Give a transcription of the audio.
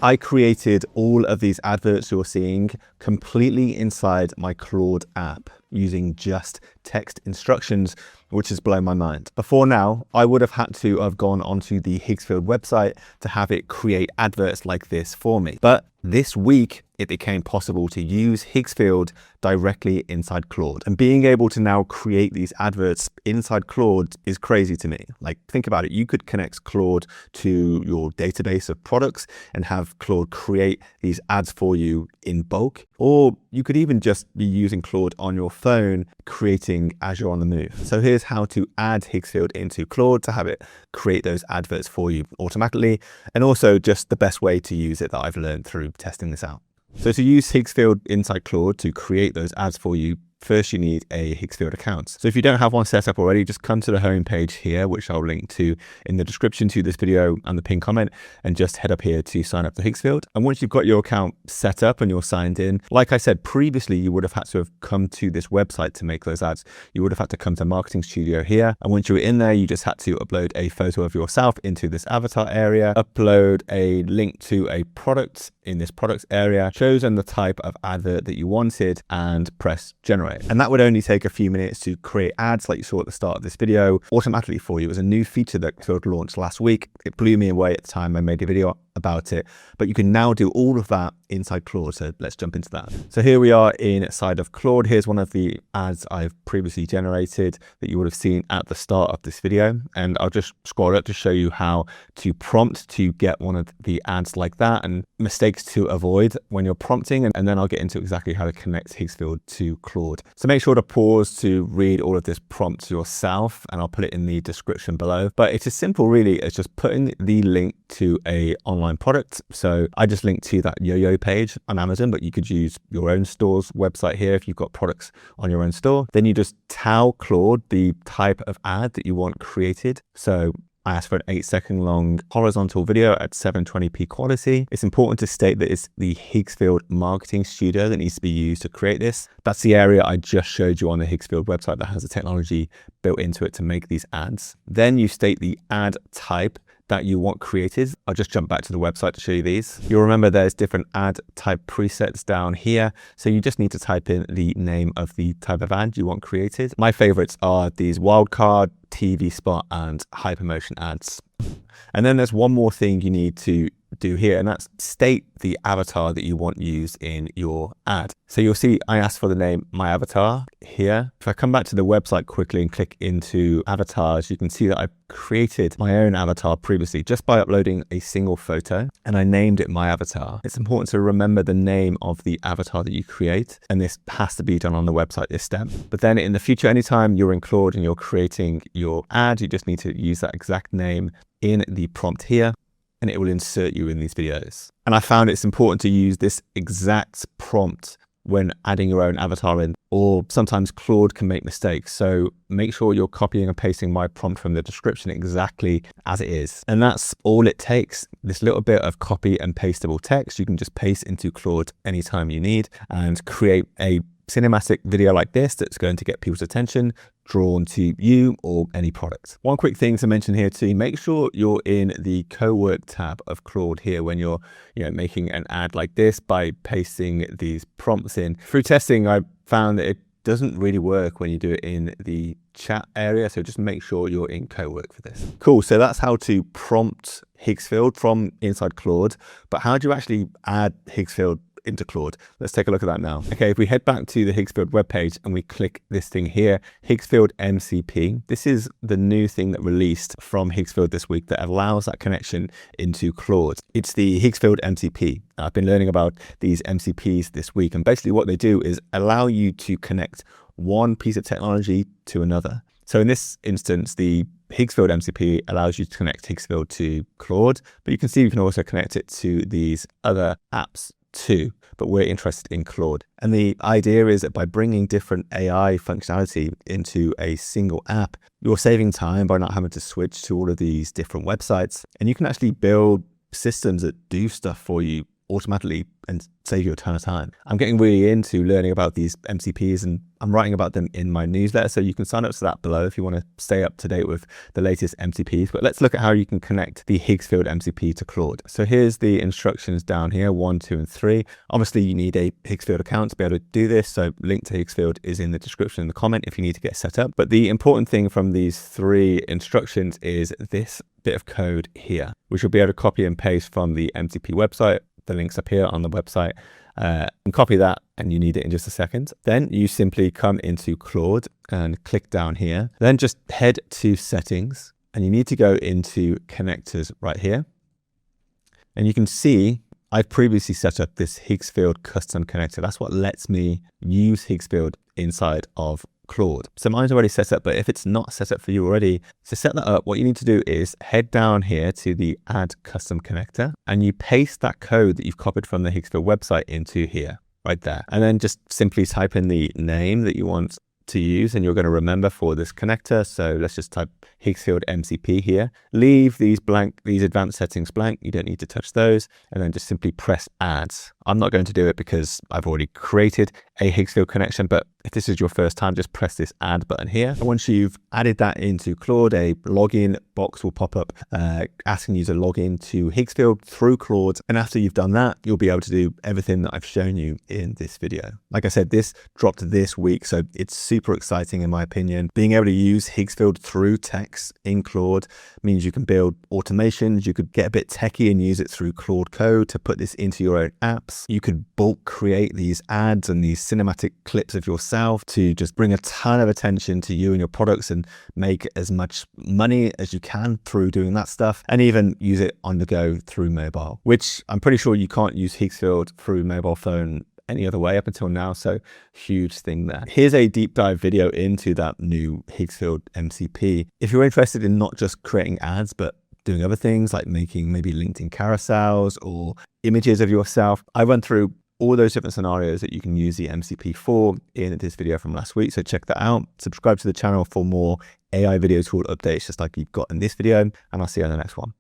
I created all of these adverts you're seeing completely inside my Claude app using just text instructions, which has blown my mind. Before now, I would have had to have gone onto the Higgsfield website to have it create adverts like this for me. But this week, it became possible to use Higgsfield directly inside Claude. And being able to now create these adverts inside Claude is crazy to me. Like, think about it. You could connect Claude to your database of products and have Claude create these ads for you in bulk. Or you could even just be using Claude on your phone, creating as you're on the move. So here's how to add Higgsfield into Claude to have it create those adverts for you automatically. And also just the best way to use it that I've learned through testing this out. So to use Higgsfield inside Claude to create those ads for you, first you need a Higgsfield account. So if you don't have one set up already, just come to the home page here, which I'll link to in the description to this video and the pinned comment, and just head up here to sign up to Higgsfield. And once you've got your account set up and you're signed in, like I said previously, you would have had to have come to this website to make those ads. You would have had to come to Marketing Studio here. And once you were in there, you just had to upload a photo of yourself into this avatar area, upload a link to a product in this products area, chosen the type of advert that you wanted, and press generate. And that would only take a few minutes to create ads like you saw at the start of this video automatically for you. It was a new feature that Claude launched last week. It blew me away at the time I made a video about it, but you can now do all of that inside Claude. So let's jump into that. So here we are inside of Claude. Here's one of the ads I've previously generated that you would have seen at the start of this video. And I'll just scroll up to show you how to prompt to get one of the ads like that and mistakes to avoid when you're prompting. And then I'll get into exactly how to connect Higgsfield to Claude. So make sure to pause to read all of this prompt yourself, and I'll put it in the description below. But it's as simple really as just putting the link to a online product. So I just linked to that yo-yo page on Amazon, but you could use your own store's website here if you've got products on your own store. Then you just tell Claude the type of ad that you want created. So I asked for an 8-second long horizontal video at 720p quality. It's important to state that it's the Higgsfield Marketing Studio that needs to be used to create this. That's the area I just showed you on the Higgsfield website that has the technology built into it to make these ads. Then you state the ad type that you want created. I'll just jump back to the website to show you these. You'll remember there's different ad type presets down here. So you just need to type in the name of the type of ad you want created. My favorites are these wildcard, TV spot, and hypermotion ads. And then there's one more thing you need to do here, and that's state the avatar that you want used in your ad. So you'll see I asked for the name MyAvatar here. If I come back to the website quickly and click into avatars, you can see that I created my own avatar previously just by uploading a single photo, and I named it MyAvatar. It's important to remember the name of the avatar that you create, and this has to be done on the website, this step. But then in the future, anytime you're in Claude and you're creating your ad, you just need to use that exact name in the prompt here, and it will insert you in these videos. And I found it's important to use this exact prompt when adding your own avatar in, or sometimes Claude can make mistakes. So make sure you're copying and pasting my prompt from the description exactly as it is. And that's all it takes. This little bit of copy and pastable text, you can just paste into Claude anytime you need and create a cinematic video like this that's going to get people's attention, drawn to you or any product. One quick thing to mention here too, make sure you're in the co-work tab of Claude here when you're making an ad like this by pasting these prompts in. Through testing, I found that it doesn't really work when you do it in the chat area, so just make sure you're in co-work for this. Cool, so that's how to prompt Higgsfield from inside Claude, but how do you actually add Higgsfield into Claude? Let's take a look at that now. Okay, if we head back to the Higgsfield webpage and we click this thing here, Higgsfield MCP, this is the new thing that released from Higgsfield this week that allows that connection into Claude. It's the Higgsfield MCP. I've been learning about these MCPs this week, and basically what they do is allow you to connect one piece of technology to another. So in this instance, the Higgsfield MCP allows you to connect Higgsfield to Claude, but you can see you can also connect it to these other apps too, but we're interested in Claude. And the idea is that by bringing different AI functionality into a single app, you're saving time by not having to switch to all of these different websites, and you can actually build systems that do stuff for you automatically and save you a ton of time. I'm getting really into learning about these MCPs, and I'm writing about them in my newsletter, so you can sign up to that below if you want to stay up to date with the latest MCPs. But let's look at how you can connect the Higgsfield MCP to Claude. So here's the instructions down here, 1, 2, and 3. Obviously you need a Higgsfield account to be able to do this, so link to Higgsfield is in the description in the comment if you need to get set up. But the important thing from these 3 instructions is this bit of code here, which you'll be able to copy and paste from the MCP website. The link's up here on the website. And copy that, and you need it in just a second. Then you simply come into Claude and click down here. Then just head to settings, and you need to go into connectors right here. And you can see I've previously set up this Higgsfield custom connector. That's what lets me use Higgsfield inside of Claude. So mine's already set up, but if it's not set up for you already, to set that up, what you need to do is head down here to the add custom connector, and you paste that code that you've copied from the Higgsfield website into here, right there. And then just simply type in the name that you want to use and you're going to remember for this connector. So let's just type Higgsfield MCP here. Leave these blank, these advanced settings blank. You don't need to touch those, and then just simply press add. I'm not going to do it because I've already created a Higgsfield connection, but if this is your first time, just press this add button here. And once you've added that into Claude, a login box will pop up asking you to log in to Higgsfield through Claude. And after you've done that, you'll be able to do everything that I've shown you in this video. Like I said, this dropped this week, so it's super exciting in my opinion. Being able to use Higgsfield through text in Claude means you can build automations. You could get a bit techie and use it through Claude Code to put this into your own apps. You could bulk create these ads and these cinematic clips of yourself to just bring a ton of attention to you and your products and make as much money as you can through doing that stuff, and even use it on the go through mobile, which I'm pretty sure you can't use Higgsfield through mobile phone any other way up until now, so huge thing there. Here's a deep dive video into that new Higgsfield MCP. If you're interested in not just creating ads, but doing other things like making maybe LinkedIn carousels or images of yourself, I run through all those different scenarios that you can use the MCP for in this video from last week. So check that out. Subscribe to the channel for more AI video tool updates just like you've got in this video, and I'll see you on the next one.